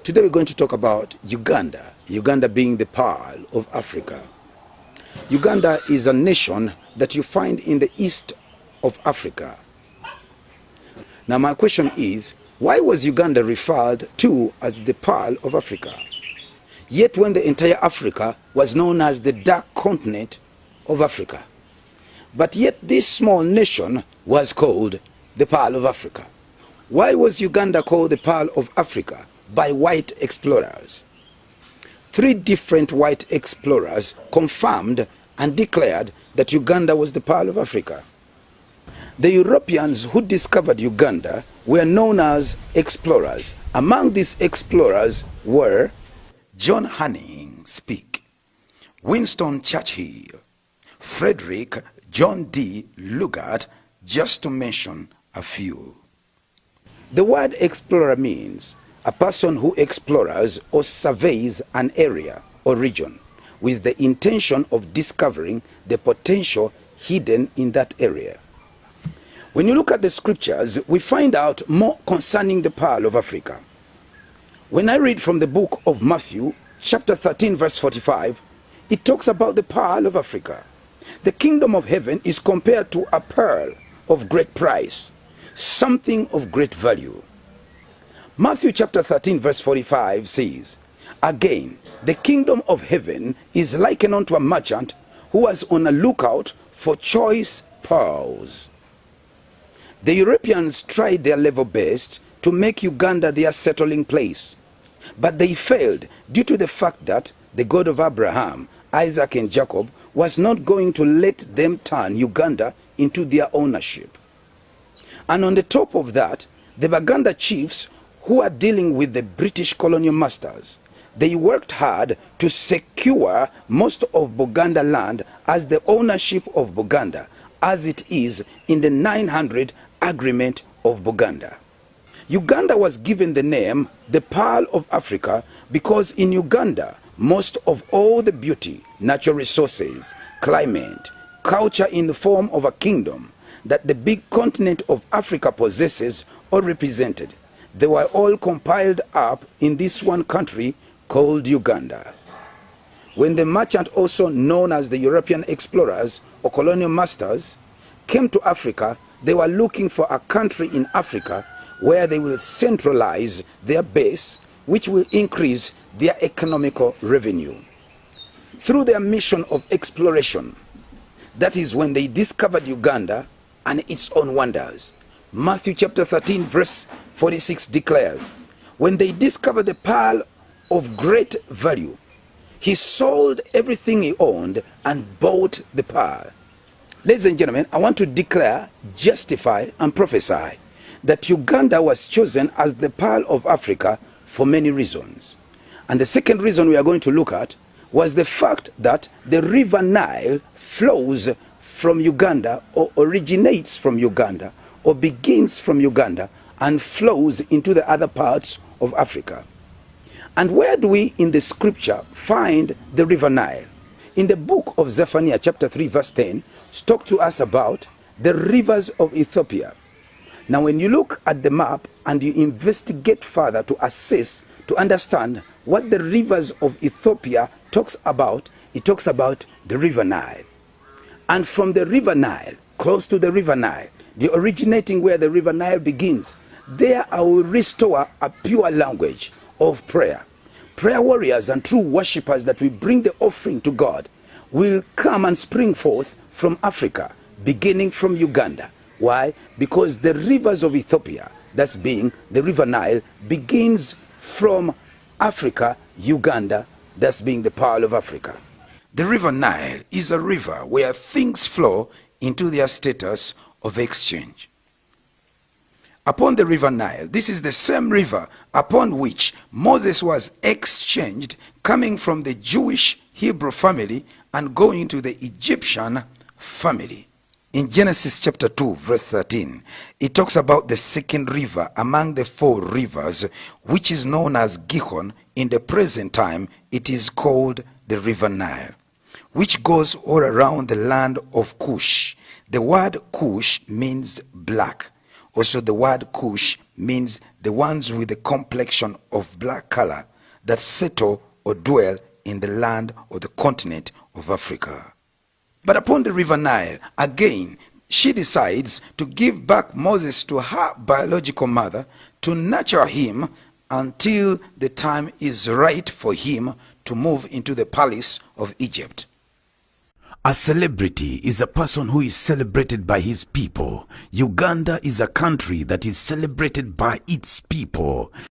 Today we're going to talk about Uganda, Uganda being the Pearl of Africa. Uganda is a nation that you find in the east of Africa. Now my question is, why was Uganda referred to as the Pearl of Africa? Yet when the entire Africa was known as the Dark Continent of Africa. But yet this small nation was called the Pearl of Africa. Why was Uganda called the Pearl of Africa by white explorers? 3 different white explorers confirmed and declared that Uganda was the Pearl of Africa. The Europeans who discovered Uganda were known as explorers. Among these explorers were John Hanning Speke, Winston Churchill, Frederick John D. Lugard, just to mention a few. The word explorer means a person who explores or surveys an area or region with the intention of discovering the potential hidden in that area. When you look at the scriptures, we find out more concerning the Pearl of Africa. When I read from the book of Matthew, chapter 13, verse 45, it talks about the Pearl of Africa. The kingdom of heaven is compared to a pearl of great price, something of great value. Matthew chapter 13, verse 45 says, again, the kingdom of heaven is likened unto a merchant who was on a lookout for choice pearls. The Europeans tried their level best to make Uganda their settling place, but they failed due to the fact that the God of Abraham, Isaac, and Jacob was not going to let them turn Uganda into their ownership. And on the top of that, the Baganda chiefs who are dealing with the British colonial masters, they worked hard to secure most of Buganda land as the ownership of Buganda, as it is in the 900 agreement of Buganda. Uganda was given the name the Pearl of Africa because in Uganda, most of all the beauty, natural resources, climate, culture in the form of a kingdom that the big continent of Africa possesses or represented, they were all compiled up in this one country called Uganda. When the merchant, also known as the European explorers or colonial masters, came to Africa, they were looking for a country in Africa where they will centralize their base, which will increase their economical revenue. Through their mission of exploration, that is when they discovered Uganda and its own wonders. Matthew chapter 13 verse 46 declares, when they discovered the pearl of great value, he sold everything he owned and bought the pearl. Ladies and gentlemen, I want to declare, justify, and prophesy that Uganda was chosen as the Pearl of Africa for many reasons. And the second reason we are going to look at was the fact that the river Nile flows from Uganda, or originates from Uganda, or begins from Uganda and flows into the other parts of Africa. And where do we in the scripture find the river Nile? In the book of Zephaniah chapter 3 verse 10 talk to us about the rivers of Ethiopia. Now when you look at the map and you investigate further to assess, to understand what the rivers of Ethiopia talks about, it talks about the river Nile. And from the river Nile, close to the river Nile, the originating where the river Nile begins, there I will restore a pure language of prayer. Prayer warriors and true worshippers that will bring the offering to God will come and spring forth from Africa, beginning from Uganda. Why? Because the rivers of Ethiopia, that's being the river Nile, begins from Africa, Uganda, that's being the Pearl of Africa. The river Nile is a river where things flow into their status of exchange. Upon the river Nile, this is the same river upon which Moses was exchanged, coming from the Jewish Hebrew family and going to the Egyptian family. In Genesis chapter 2 verse 13, it talks about the second river among the 4 rivers, which is known as Gihon. In the present time, it is called the river Nile, which goes all around the land of Cush. The word Cush means black. Also the word Cush means the the ones with the complexion of black color that settle or dwell in the land or the continent of Africa. But upon the river Nile, again, she decides to give back Moses to her biological mother to nurture him until the time is right for him to move into the palace of Egypt. A celebrity is a person who is celebrated by his people. Uganda is a country that is celebrated by its people.